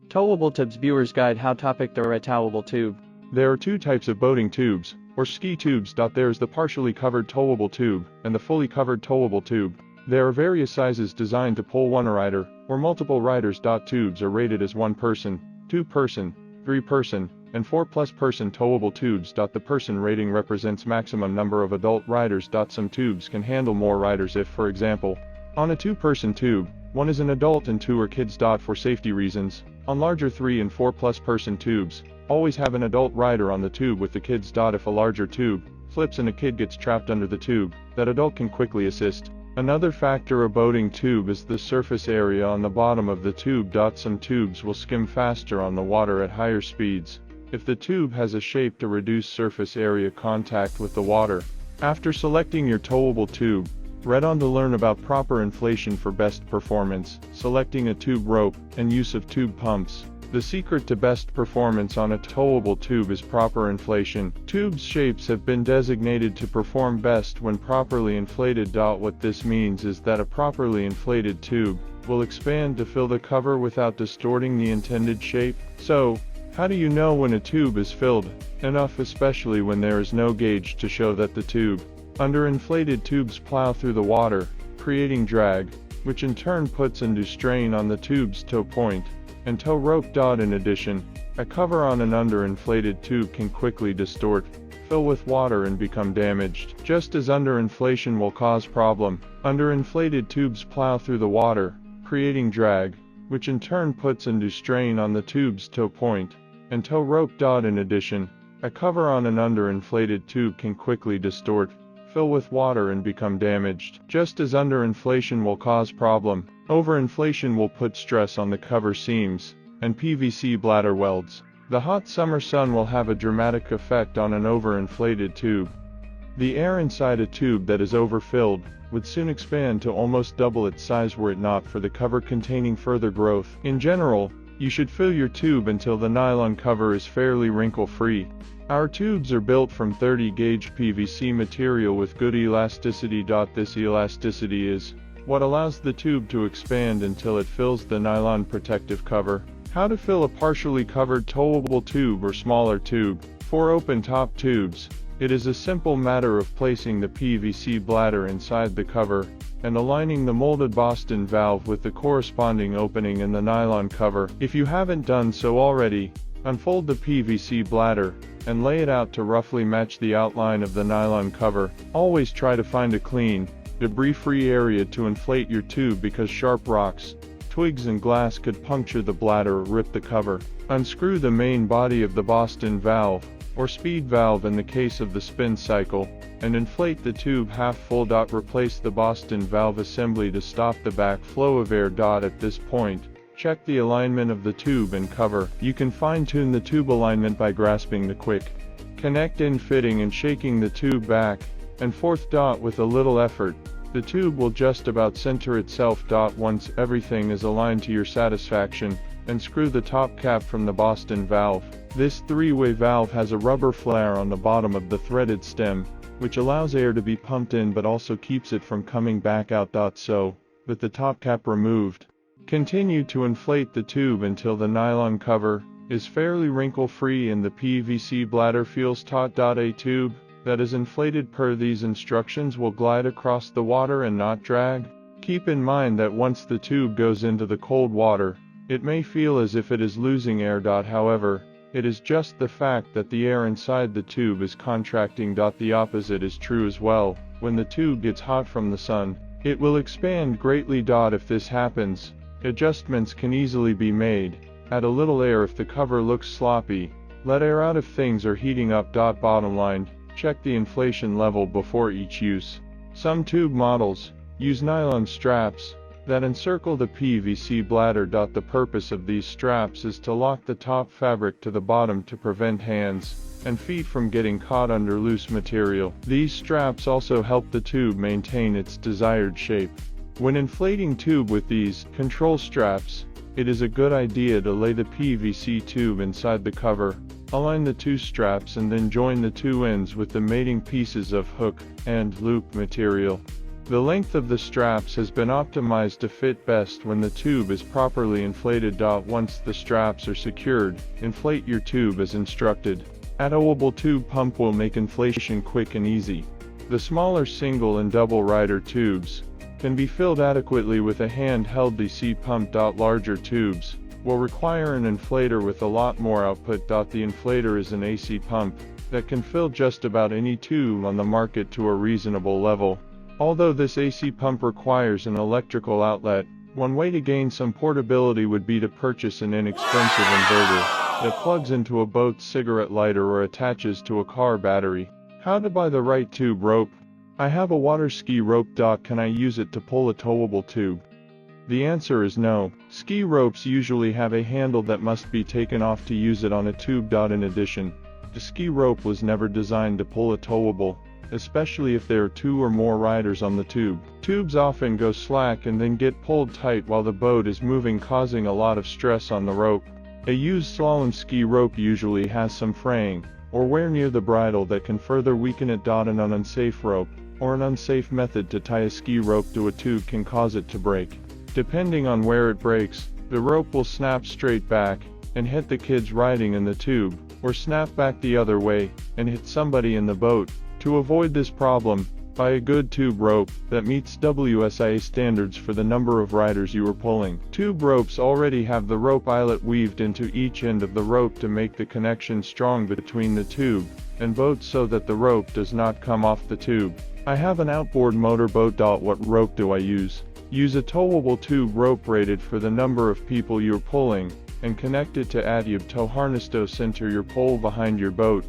Towable Tubes Viewer's Guide. How topic the towable tube. There are two types of boating tubes, or ski tubes. There is the partially covered towable tube, and the fully covered towable tube. There are various sizes designed to pull one rider, or multiple riders. Tubes are rated as 1 person, 2 person, 3 person, and 4+ person towable tubes. The person rating represents maximum number of adult riders. Some tubes can handle more riders if, for example, on a 2-person tube, 1 is an adult and 2 are kids. For safety reasons, on larger 3 and 4+ person tubes, always have an adult rider on the tube with the kids. If a larger tube flips and a kid gets trapped under the tube, that adult can quickly assist. Another factor of boating tube is the surface area on the bottom of the tube. Some tubes will skim faster on the water at higher speeds if the tube has a shape to reduce surface area contact with the water. After selecting your towable tube, read on to learn about proper inflation for best performance, selecting a tube rope, and use of tube pumps. The secret to best performance on a towable tube is proper inflation. Tubes' shapes have been designated to perform best when properly inflated. What this means is that a properly inflated tube will expand to fill the cover without distorting the intended shape. So, how do you know when a tube is filled enough, especially when there is no gauge to show that the tube underinflated tubes plow through the water, creating drag, which in turn puts undue strain on the tube's tow point and tow rope. In addition, a cover on an underinflated tube can quickly distort, fill with water and become damaged. Just as underinflation will cause problem, underinflated tubes plow through the water, creating drag, which in turn puts undue strain on the tube's tow point and tow rope. In addition, a cover on an underinflated tube can quickly distort, fill with water and become damaged. Just as underinflation will cause problem, overinflation will put stress on the cover seams and PVC bladder welds. The hot summer sun will have a dramatic effect on an overinflated tube. The air inside a tube that is overfilled would soon expand to almost double its size were it not for the cover containing further growth. In general, you should fill your tube until the nylon cover is fairly wrinkle-free. Our tubes are built from 30-gauge PVC material with good elasticity. This elasticity is what allows the tube to expand until it fills the nylon protective cover. How to fill a partially covered towable tube or smaller tube. For open-top tubes, it is a simple matter of placing the PVC bladder inside the cover and aligning the molded Boston valve with the corresponding opening in the nylon cover. If you haven't done so already, unfold the PVC bladder and lay it out to roughly match the outline of the nylon cover. Always try to find a clean, debris-free area to inflate your tube because sharp rocks, twigs and glass could puncture the bladder or rip the cover. Unscrew the main body of the Boston valve, or speed valve in the case of the spin cycle, and inflate the tube half full. Replace the Boston valve assembly to stop the backflow of air. At this point, check the alignment of the tube and cover. You can fine-tune the tube alignment by grasping the quick connect in fitting and shaking the tube back and forth. With a little effort, the tube will just about center itself. Once everything is aligned to your satisfaction, unscrew the top cap from the Boston valve. This 3-way valve has a rubber flare on the bottom of the threaded stem, which allows air to be pumped in but also keeps it from coming back out. So, with the top cap removed, continue to inflate the tube until the nylon cover is fairly wrinkle-free and the PVC bladder feels taut. A tube that is inflated per these instructions will glide across the water and not drag. Keep in mind that once the tube goes into the cold water, it may feel as if it is losing air. However, it is just the fact that the air inside the tube is contracting. The opposite is true as well. When the tube gets hot from the sun, it will expand greatly. If this happens, adjustments can easily be made. Add a little air if the cover looks sloppy. Let air out if things are heating up. Bottom line, check the inflation level before each use. Some tube models use nylon straps that encircle the PVC bladder. The purpose of these straps is to lock the top fabric to the bottom to prevent hands and feet from getting caught under loose material. These straps also help the tube maintain its desired shape. When inflating tube with these control straps, it is a good idea to lay the PVC tube inside the cover, align the 2 straps and then join the 2 ends with the mating pieces of hook and loop material. The length of the straps has been optimized to fit best when the tube is properly inflated. Once the straps are secured, inflate your tube as instructed. A Towable Tube Pump will make inflation quick and easy. The smaller single and double rider tubes can be filled adequately with a handheld DC pump. Larger tubes will require an inflator with a lot more output. The inflator is an AC pump that can fill just about any tube on the market to a reasonable level. Although this AC pump requires an electrical outlet, one way to gain some portability would be to purchase an inexpensive inverter that plugs into a boat's cigarette lighter or attaches to a car battery. How to buy the right tube rope? I have a water ski rope. Can I use it to pull a towable tube? The answer is no. Ski ropes usually have a handle that must be taken off to use it on a tube. In addition, the ski rope was never designed to pull a towable, especially if there are 2 or more riders on the tube. Tubes often go slack and then get pulled tight while the boat is moving, causing a lot of stress on the rope. A used slalom ski rope usually has some fraying or wear near the bridle that can further weaken it. An unsafe rope or an unsafe method to tie a ski rope to a tube can cause it to break. Depending on where it breaks, the rope will snap straight back and hit the kids riding in the tube, or snap back the other way and hit somebody in the boat. To avoid this problem, buy a good tube rope that meets WSIA standards for the number of riders you are pulling. Tube ropes already have the rope eyelet weaved into each end of the rope to make the connection strong between the tube and boat so that the rope does not come off the tube. I have an outboard motorboat. What rope do I use? Use a towable tube rope rated for the number of people you're pulling, and connect it to a tow harness. Center your pole behind your boat,